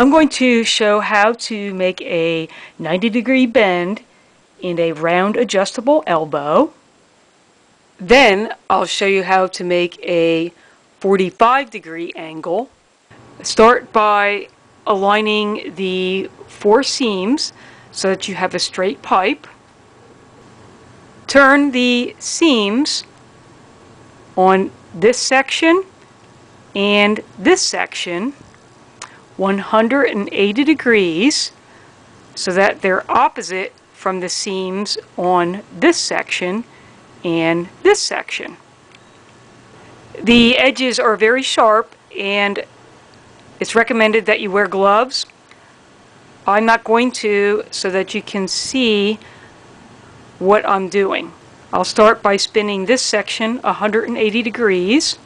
I'm going to show how to make a 90-degree bend in a round adjustable elbow. Then I'll show you how to make a 45-degree angle. Start by aligning the 4 seams so that you have a straight pipe. Turn the seams on this section and this section 180 degrees so that they're opposite from the seams on this section and this section. The edges are very sharp and it's recommended that you wear gloves. I'm not going to, so that you can see what I'm doing. I'll start by spinning this section 180 degrees.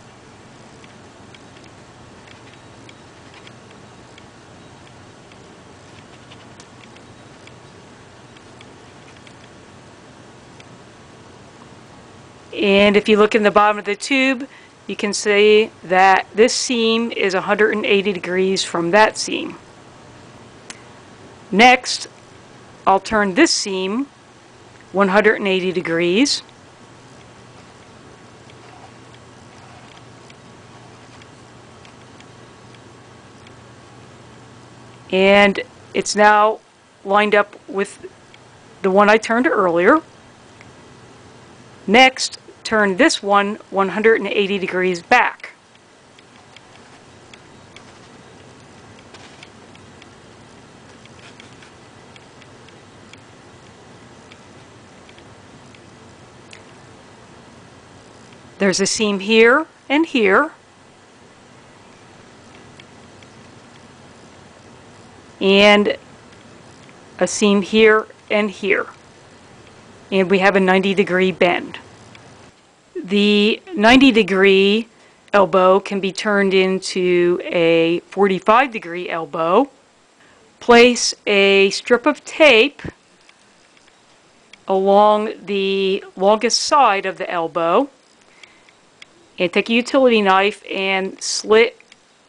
And if you look in the bottom of the tube, you can see that this seam is 180 degrees from that seam. Next, I'll turn this seam 180 degrees. And it's now lined up with the one I turned earlier. Next, turn this one 180 degrees back. There's a seam here and here. And a seam here and here. And we have a 90-degree bend. The 90-degree elbow can be turned into a 45-degree elbow. Place a strip of tape along the longest side of the elbow and take a utility knife and slit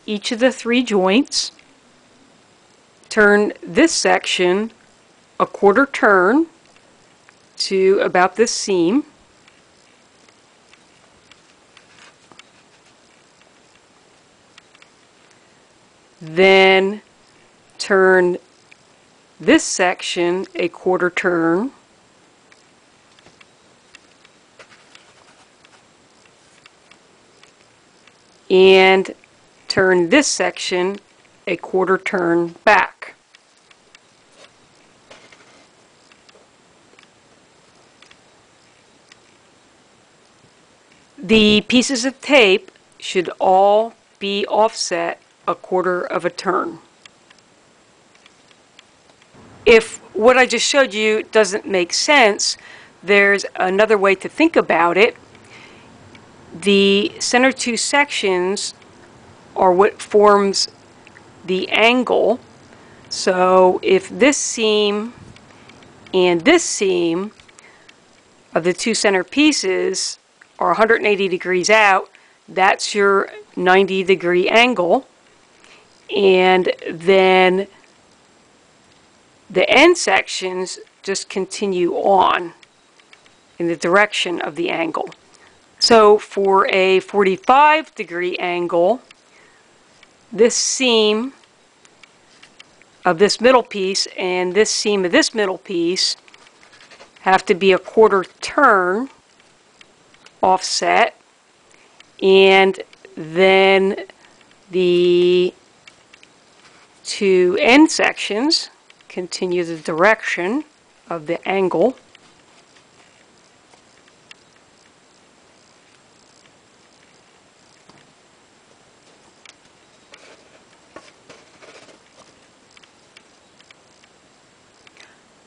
each of the 3 joints. Turn this section a quarter turn to about this seam. Then turn this section a quarter turn and turn this section a quarter turn back. The pieces of tape should all be offset a quarter of a turn. If what I just showed you doesn't make sense, there's another way to think about it. The center 2 sections are what forms the angle. So if this seam and this seam of the 2 center pieces are 180 degrees out, that's your 90-degree angle. And then the end sections just continue on in the direction of the angle. So for a 45-degree angle, this seam of this middle piece and this seam of this middle piece have to be a quarter turn offset, and then the 2 end sections continue the direction of the angle.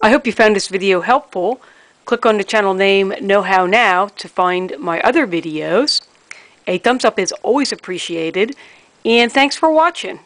I hope you found this video helpful. Click on the channel name Know How Now to find my other videos. A thumbs up is always appreciated, and thanks for watching.